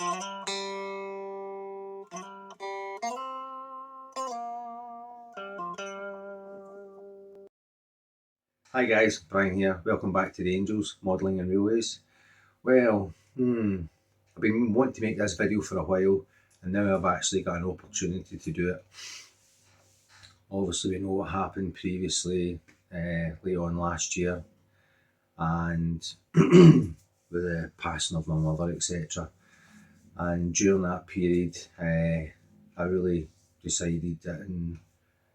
Hi guys, Brian here. Welcome back to the Angels, Modelling and Railways. Well, I've been wanting to make this video for a while and now I've actually got an opportunity to do it. Obviously we know what happened previously, late on last year, and with the passing of my mother, etc. And during that period, I really decided that in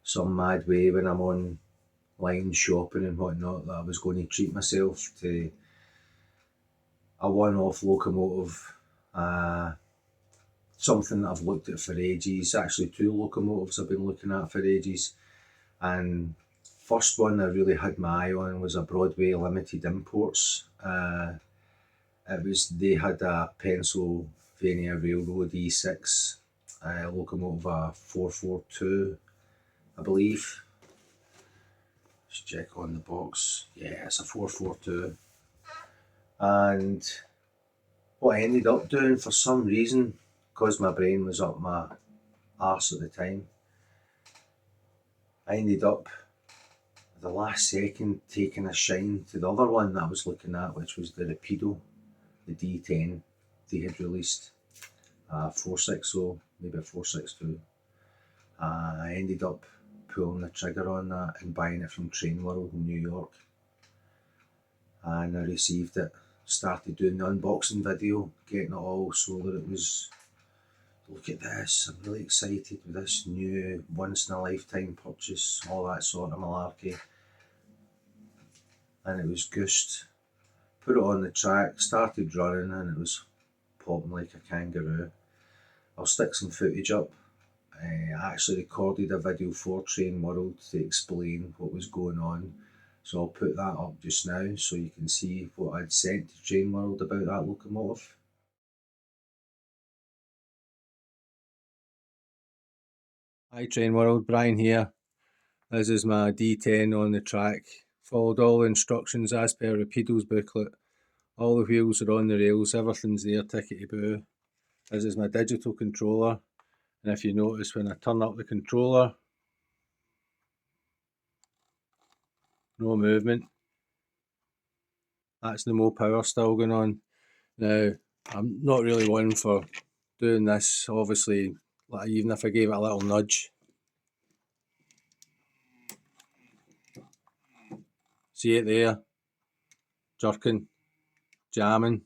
some mad way, when I'm online shopping and whatnot, that I was going to treat myself to a one-off locomotive, something that I've looked at for ages. Actually, two locomotives I've been looking at for ages. And first one I really had my eye on was a Broadway Limited Imports. They had a Pennsylvania Railroad E6 locomotive, a 442, I believe. Just check on the box. Yeah, it's a 442. And what I ended up doing, for some reason, because my brain was up my arse at the time, I ended up at the last second taking a shine to the other one that I was looking at, which was the Rapido, the D10 they had released, 460, maybe a 462. I ended up pulling the trigger on that and buying it from Train World in New York. And I received it, started doing the unboxing video, getting it all so that it was, look at this, I'm really excited with this new once in a lifetime purchase, all that sort of malarkey. And it was goosed. Put it on the track, started running, and it was popping like a kangaroo. I'll stick some footage up. I actually recorded a video for Train World to explain what was going on. So I'll put that up just now so you can see what I'd sent to Train World about that locomotive. Hi Train World, Brian here. This is my D10 on the track. Followed all the instructions as per Rapido's booklet. All the wheels are on the rails, everything's there, tickety boo. This is my digital controller. And if you notice, when I turn up the controller, no movement. That's the more power still going on. Now, I'm not really one for doing this, obviously, like even if I gave it a little nudge. See it there? Jerking, jamming.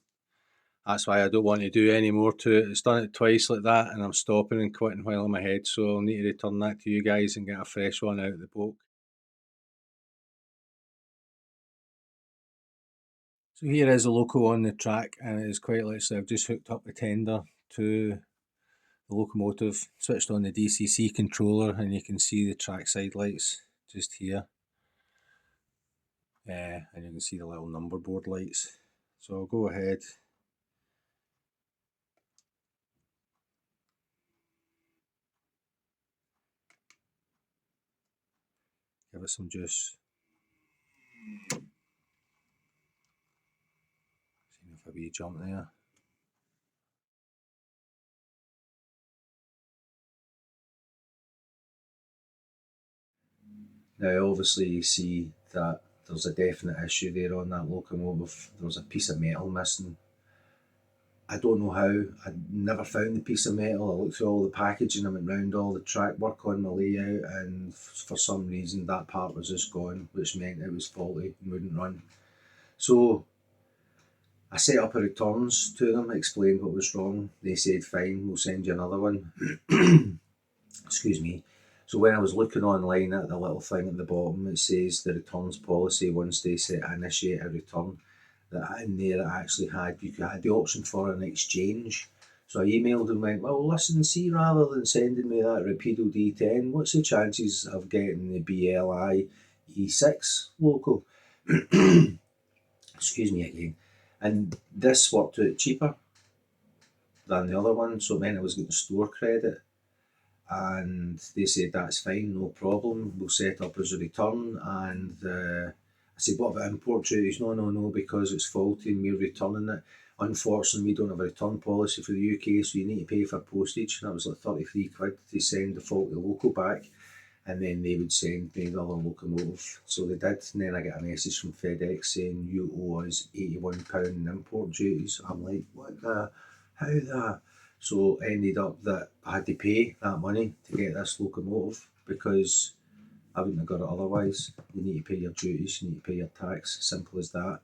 That's why I don't want to do any more to it. It's done it twice like that and I'm stopping and quitting while I'm ahead, so I'll need to return that to you guys and get a fresh one out of the book. So here is a loco on the track, and it is quite literally, I've just hooked up the tender to the locomotive, switched on the DCC controller, and you can see the trackside lights just here. And you can see the little number board lights. So I'll go ahead. Give it some juice. See if a wee jump there. Now obviously you see that there's a definite issue there on that locomotive. There's a piece of metal missing. I don't know how. I never found the piece of metal. I looked through all the packaging, I went round all the track work on the layout, and for some reason that part was just gone, which meant it was faulty and wouldn't run. So I set up a returns to them, explained what was wrong. They said fine, we'll send you another one. Excuse me. So when I was looking online at the little thing at the bottom, it says the returns policy, once they initiate a return, that in there it actually had, you had the option for an exchange. So I emailed and went, well listen, see, rather than sending me that Rapido D10, what's the chances of getting the BLI E6 loco? Excuse me again. And this worked out cheaper than the other one, so it meant I was getting store credit. And they said that's fine, no problem, we'll set up as a return. And I said, what about import duties? No, because it's faulty and we're returning it. Unfortunately, we don't have a return policy for the UK, so you need to pay for postage. That was like 33 quid to send the faulty loco back, and then they would send me the other locomotive. So they did, and then I get a message from FedEx saying you owe us £81 in import duties. I'm like, what the? How that? So ended up that I had to pay that money to get this locomotive because I wouldn't have got it otherwise. You need to pay your duties, you need to pay your tax, simple as that.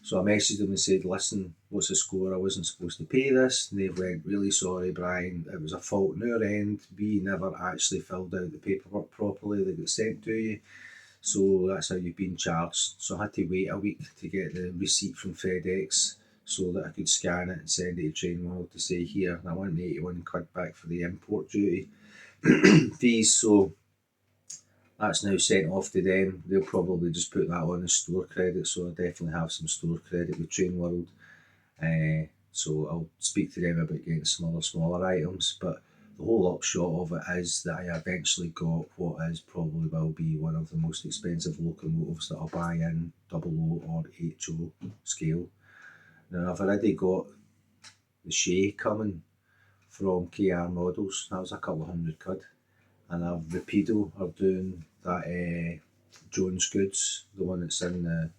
So I messaged them and said, listen, what's the score? I wasn't supposed to pay this. And they went, really sorry, Brian. It was a fault on our end. We never actually filled out the paperwork properly that got sent to you. So that's how you've been charged. So I had to wait a week to get the receipt from FedEx so that I could scan it and send it to Train World to say, here, I want 81 quid back for the import duty fees. So that's now sent off to them. They'll probably just put that on as store credit, so I definitely have some store credit with Train World. So I'll speak to them about getting some other smaller items, but the whole upshot of it is that I eventually got what is probably will be one of the most expensive locomotives that I'll buy in 00 or HO scale. Now I've already got the Shay coming from KR Models, that was a couple of £100. And I've Rapido are doing that Jones Goods, the one that's in the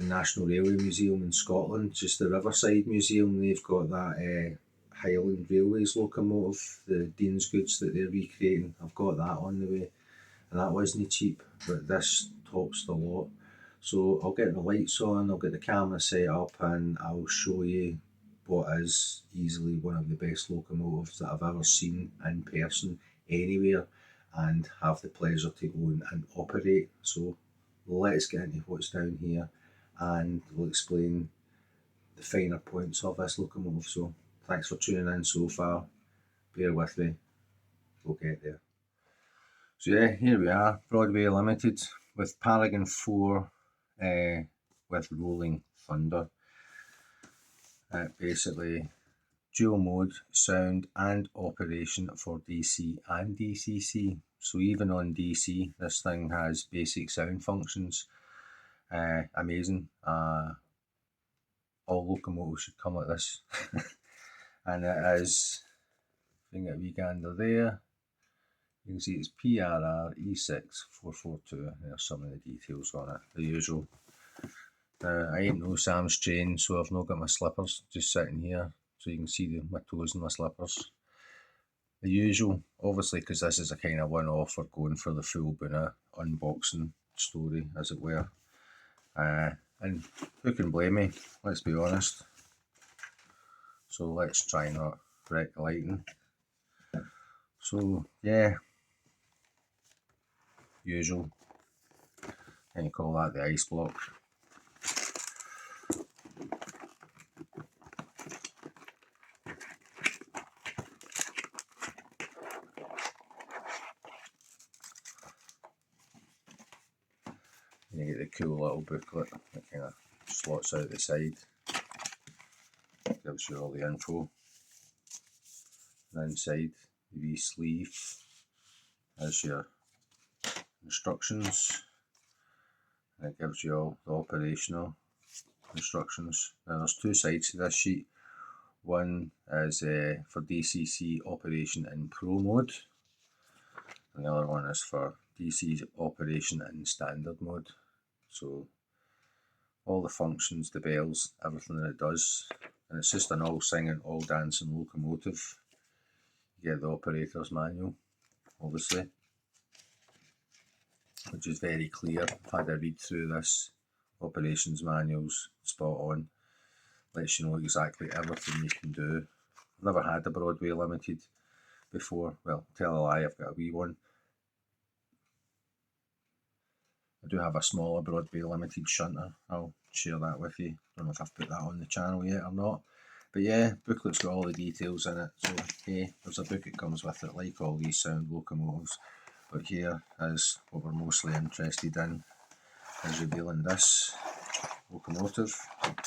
National Railway Museum in Scotland, just the Riverside Museum. They've got that Highland Railways locomotive, the Dean's Goods that they're recreating. I've got that on the way, and that wasn't cheap, but this tops the lot. So I'll get the lights on, I'll get the camera set up, and I'll show you what is easily one of the best locomotives that I've ever seen in person anywhere, and have the pleasure to go and operate. So let's get into what's down here, and we'll explain the finer points of this locomotive. So thanks for tuning in so far. Bear with me, we'll get there. So yeah, here we are, Broadway Limited with Paragon 4 with Rolling Thunder. Basically dual mode sound and operation for DC and DCC. So even on DC, this thing has basic sound functions. Amazing. All locomotives should come like this. And it is, if you can get a wee gander there, you can see it's PRR E6442. There's some of the details on it, the usual. I ain't no Sam's chain, so I've not got my slippers just sitting here, so you can see my toes in my slippers. The usual, obviously, because this is a kind of one-off, we're going for the full Boona unboxing story, as it were. And who can blame me, let's be honest. So let's try not wreck the lighting. So yeah, usual, and you call that the ice block. You get the cool little booklet that kind of slots out the side, gives you all the info. And inside the wee sleeve is your instructions, and it gives you all the operational instructions. Now there's two sides to this sheet. One is for DCC operation in Pro mode, and the other one is for DC operation in standard mode. So all the functions, the bells, everything that it does, and it's just an all singing, all dancing locomotive. You get the operator's manual, obviously, which is very clear. I've had a read through this. Operations manual's spot on, lets you know exactly everything you can do. I've never had a Broadway Limited before. Well, tell a lie, I've got a wee one. I do have a smaller Broadway Limited shunter. I'll share that with you. Don't know if I've put that on the channel yet or not. But yeah, booklet's got all the details in it. So hey, there's a book that comes with it, like all these sound locomotives. But here is what we're mostly interested in, is revealing this locomotive. You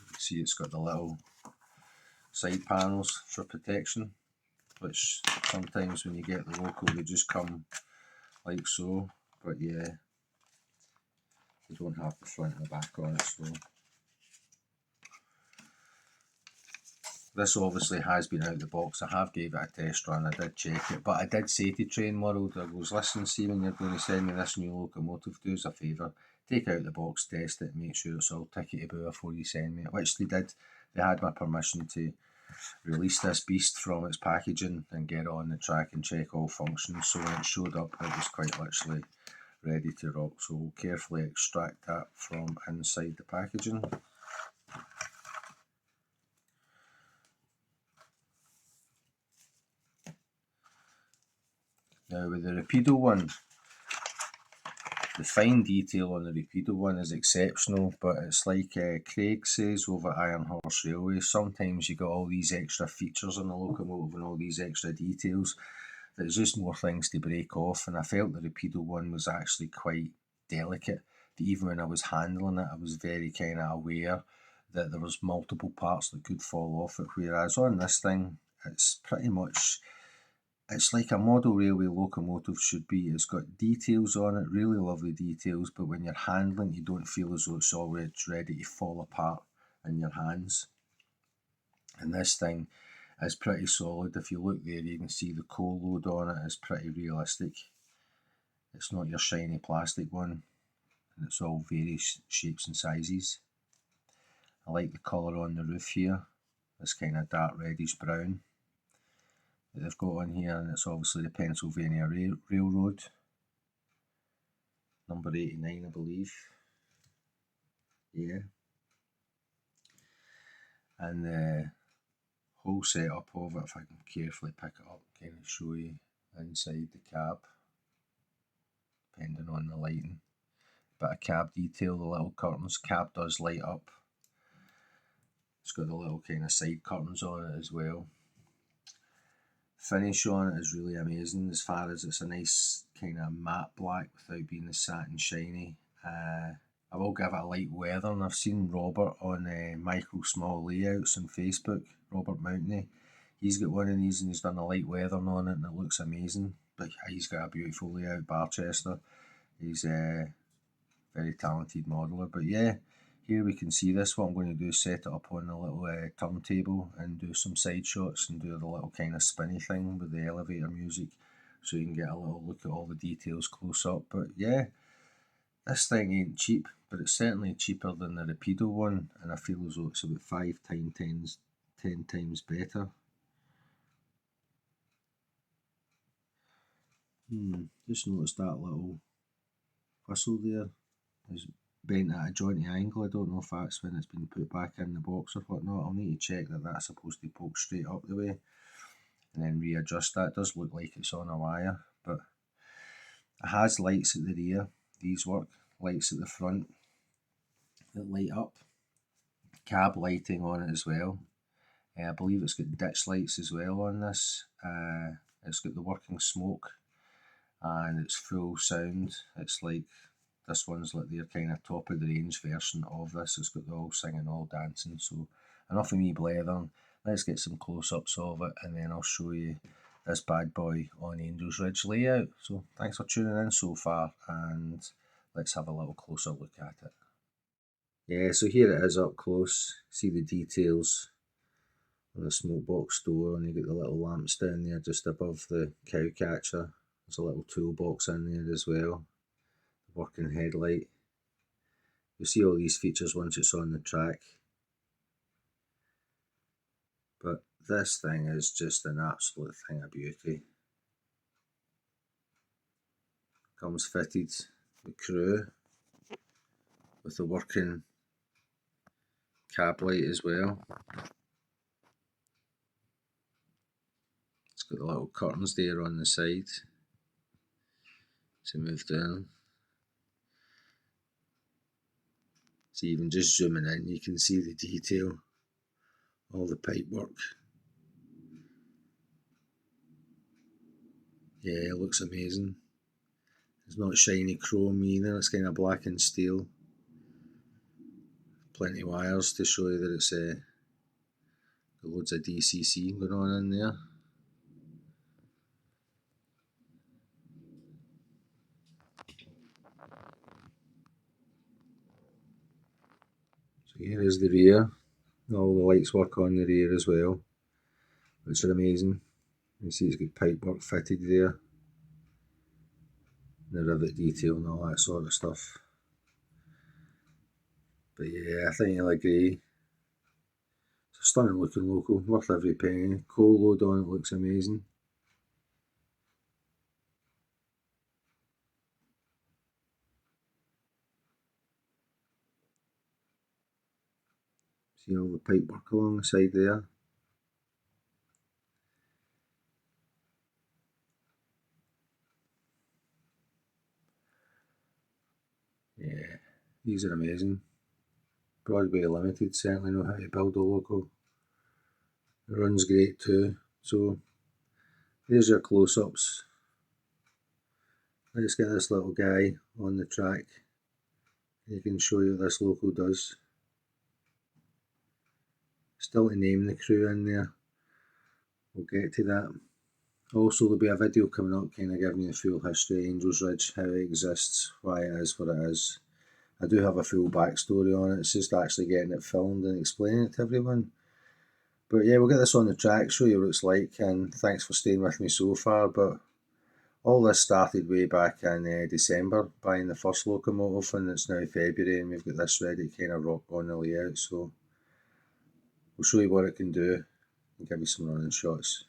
can see it's got the little side panels for protection, which sometimes when you get the loco they just come like so. But yeah, You don't have the front and the back on it, so. This obviously has been out of the box. I have gave it a test run, I did check it, but I did say to Train World, I was listening, see when you're going to send me this new locomotive, do us a favour, take out the box, test it, make sure it's all tickety-boo before you send me it, which they did. They had my permission to release this beast from its packaging and get it on the track and check all functions, so when it showed up it was quite literally ready to rock. So we'll carefully extract that from inside the packaging. Now with the Rapido one, the fine detail on the Rapido one is exceptional, but it's like Craig says over Iron Horse Railway, sometimes you got all these extra features on the locomotive and all these extra details. There's just more things to break off, and I felt the Rapido one was actually quite delicate. Even when I was handling it, I was very kind of aware that there was multiple parts that could fall off it, whereas on this thing, it's pretty much, it's like a model railway locomotive should be. It's got details on it, really lovely details, but when you're handling, you don't feel as though it's already ready to fall apart in your hands. And this thing is pretty solid. If you look there, you can see the coal load on it is pretty realistic. It's not your shiny plastic one, and it's all various shapes and sizes. I like the colour on the roof here, this kind of dark reddish brown that they've got on here, and it's obviously the Pennsylvania Railroad, number 89 I believe, yeah. And the whole setup of it, if I can carefully pick it up, kind of show you inside the cab, depending on the lighting. Bit of cab detail, the little curtains, cab does light up. It's got the little kind of side curtains on it as well. Finish on it is really amazing, as far as it's a nice kind of matte black without being the satin shiny. I will give it a light weather, and I've seen Robert on Micro Small Layouts on Facebook, Robert Mountney. He's got one of these and he's done a light weathering on it and it looks amazing. But he's got a beautiful layout, Barchester. He's a very talented modeler. But yeah, here we can see this. What I'm going to do is set it up on a little turntable and do some side shots and do the little kind of spinny thing with the elevator music, so you can get a little look at all the details close up. But yeah, this thing ain't cheap, but it's certainly cheaper than the Rapido one, and I feel as though it's about 10 times better. Just noticed that little whistle there is bent at a jointy angle. I don't know if that's when it's been put back in the box or whatnot. I'll need to check that that's supposed to poke straight up the way and then readjust that. It does look like it's on a wire, but it has lights at the rear. These work. Lights at the front that light up. Cab lighting on it as well. I believe it's got ditch lights as well on this. It's got the working smoke and it's full sound. It's like, this one's like their kind of top of the range version of this. It's got the all singing, all dancing. So enough of me blathering. Let's get some close-ups of it and then I'll show you this bad boy on Angels Ridge layout. So thanks for tuning in so far, and let's have a little closer look at it. Yeah, so here it is up close. See the details on the smoke box door, and you get the little lamps down there just above the cow catcher. There's a little toolbox in there as well. The working headlight. You'll see all these features once it's on the track. But this thing is just an absolute thing of beauty. Comes fitted with crew, with the working cab light as well. It's got the little curtains there on the side to move down. So even just zooming in, you can see the detail, all the pipe work. Yeah, it looks amazing. It's not shiny chrome either, it's kind of black and steel. Plenty of wires to show you that it's got loads of DCC going on in there. Here is the rear. All the lights work on the rear as well, which are amazing. You see it's got pipe work fitted there, the rivet detail and all that sort of stuff. But yeah, I think you'll agree. It's a stunning looking loco, worth every penny. Coal load on it looks amazing. See all the pipe work along the side there. Yeah, these are amazing. Broadway Limited certainly know how to build a loco. It runs great too. So there's your close-ups. Let's get this little guy on the track. He can show you what this loco does. Still to name the crew in there. We'll get to that. Also, there'll be a video coming up kind of giving you the full history of Angels Ridge, how it exists, why it is what it is. I do have a full backstory on it. It's just actually getting it filmed and explaining it to everyone. But yeah, we'll get this on the track, show you what it's like, and thanks for staying with me so far. But all this started way back in December, buying the first locomotive, and it's now February, and we've got this ready to kind of rock on the layout. So we'll show you what it can do and give you some running shots.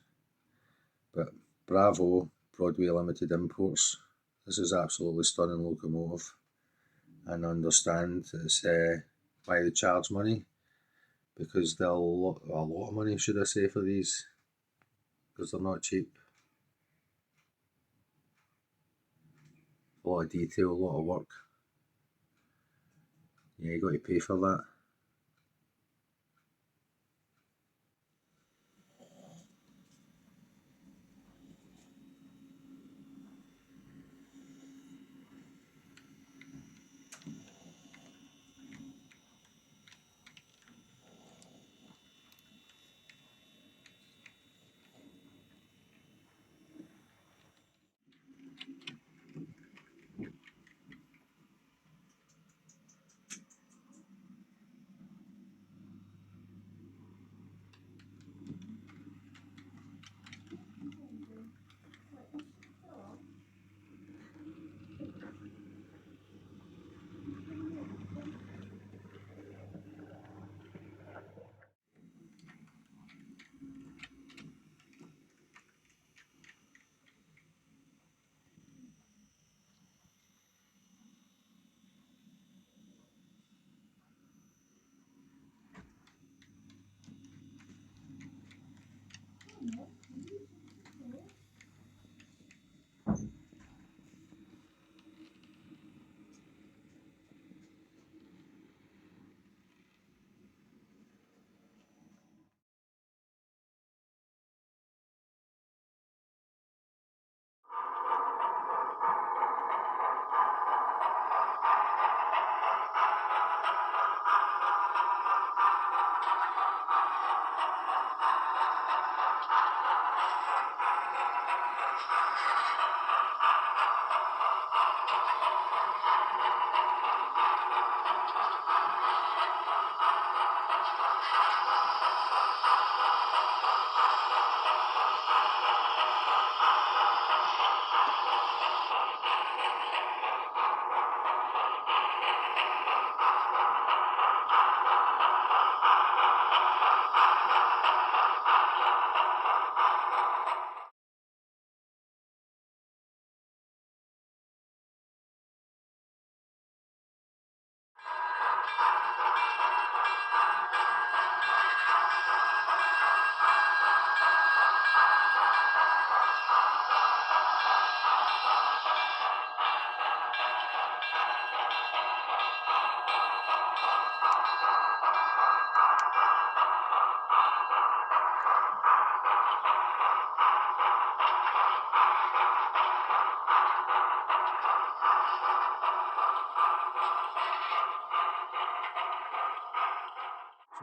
But bravo, Broadway Limited Imports. This is absolutely stunning locomotive. And understand it's why they charge money, because they'll a lot of money, should I say, for these, because they're not cheap. A lot of detail, a lot of work. Yeah, you got to pay for that.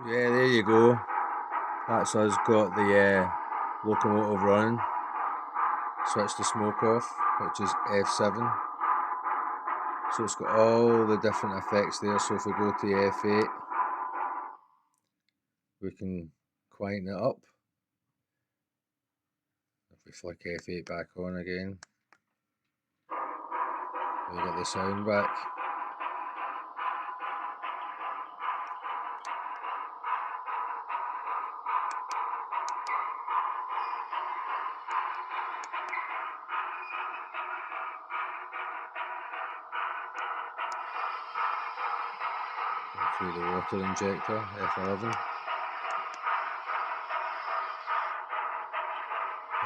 So yeah, there you go. That's us got the locomotive running. Switch the smoke off, which is F7. So it's got all the different effects there. So if we go to F8, we can quieten it up. If we flick F8 back on again, we get the sound back. Through the water injector, F11,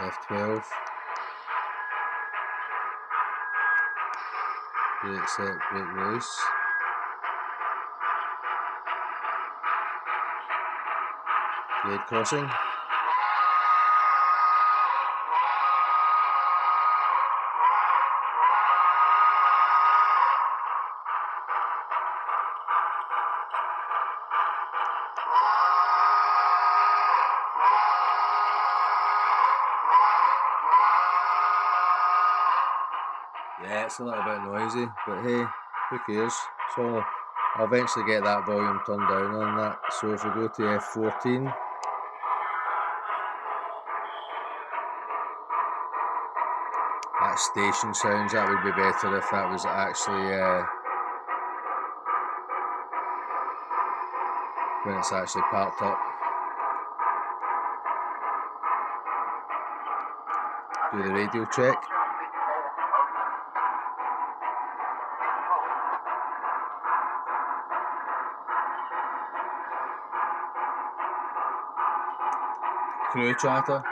F12, brake set, brake release, grade crossing, yeah, it's a little bit noisy, but hey, who cares? So I'll eventually get that volume turned down on that. So if we go to F14, that station sounds, that would be better if that was actually when it's actually parked up. Do the radio check. Crew chatter.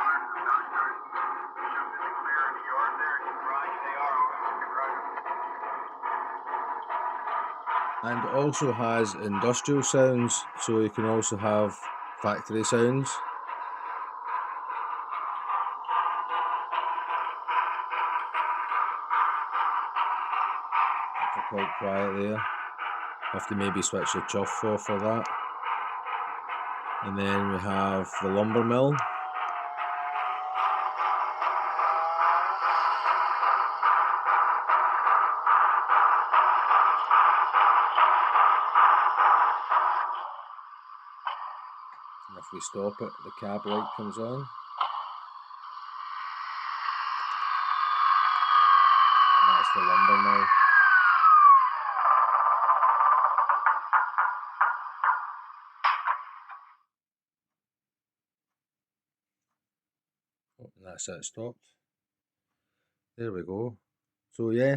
And also has industrial sounds, so you can also have factory sounds. They're quite quiet there. Have to maybe switch the chuff off for that. And then we have the lumber mill. And if we stop it, the cab light comes on. And that's the lumber mill. Oh, and that's it stopped. There we go. So yeah,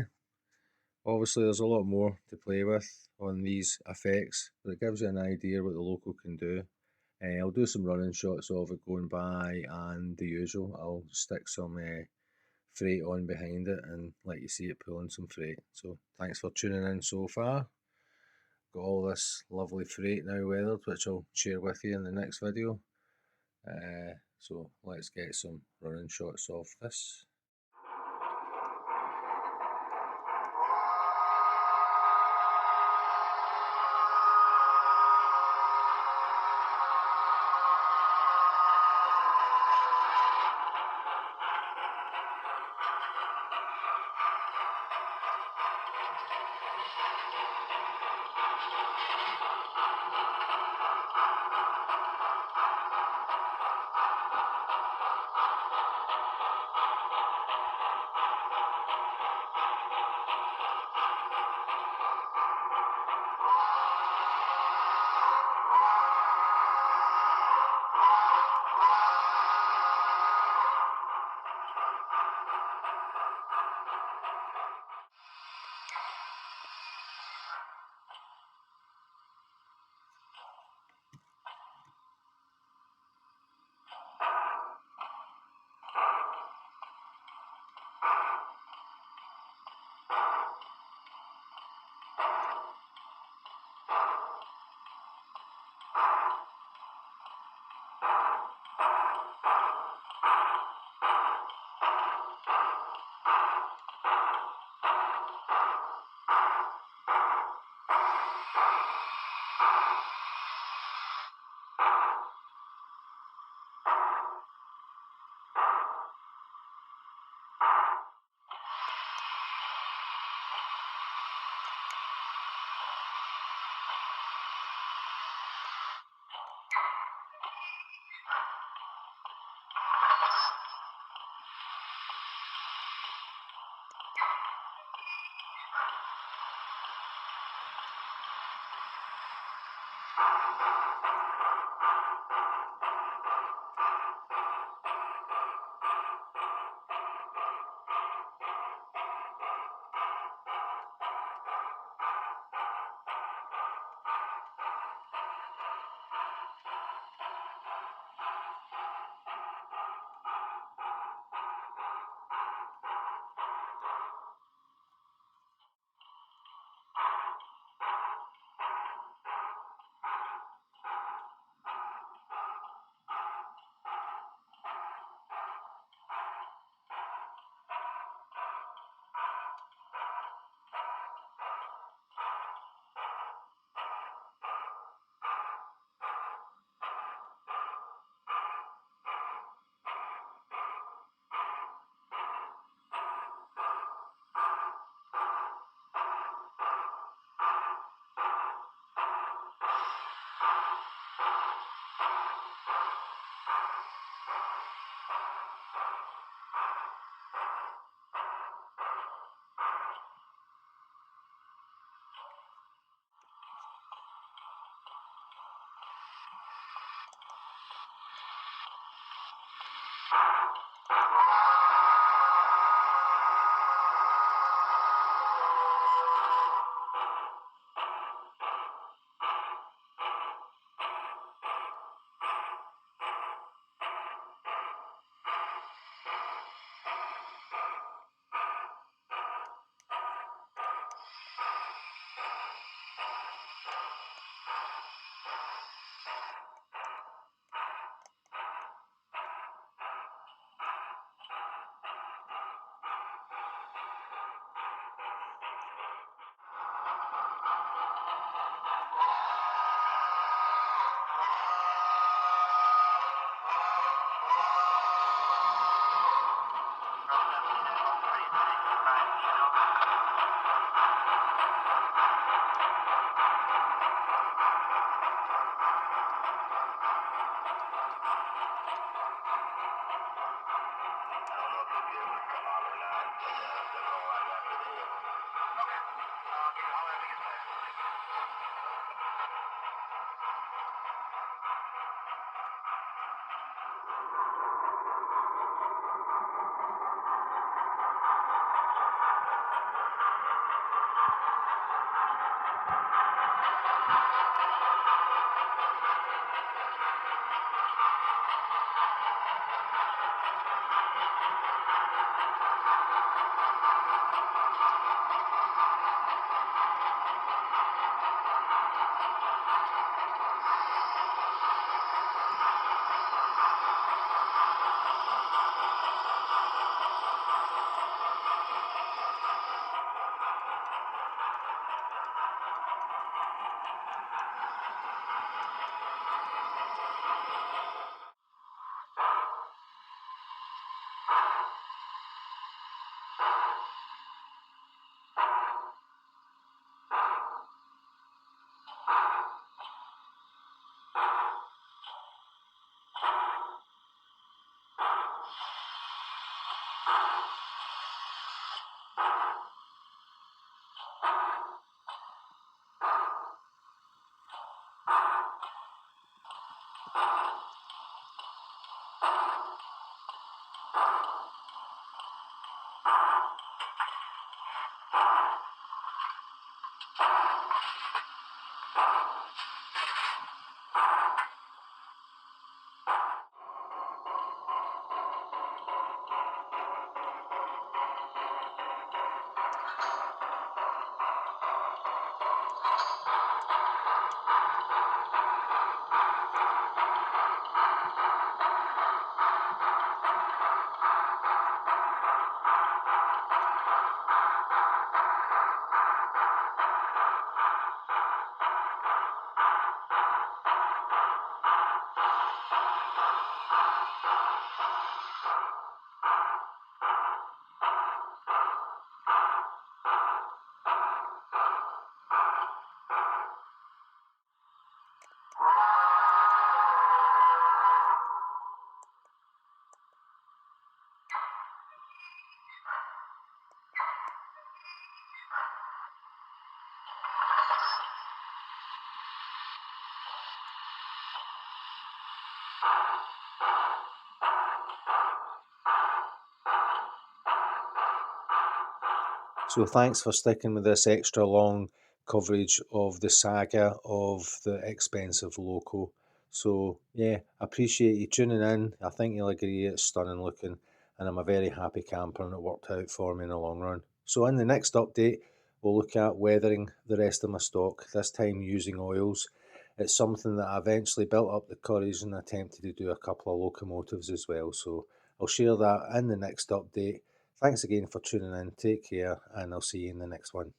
obviously there's a lot more to play with on these effects, but it gives you an idea what the loco can do. I'll do some running shots of it going by, and the usual, I'll stick some freight on behind it and let you see it pulling some freight. So thanks for tuning in so far. Got all this lovely freight now weathered, which I'll share with you in the next video. So let's get some running shots of this. So thanks for sticking with this extra long coverage of the saga of the expensive loco. So yeah, appreciate you tuning in. I think you'll agree it's stunning looking, and I'm a very happy camper, and it worked out for me in the long run. So in the next update, we'll look at weathering the rest of my stock, this time using oils. It's something that I eventually built up the courage and attempted to do a couple of locomotives as well. So I'll share that in the next update. Thanks again for tuning in. Take care, and I'll see you in the next one.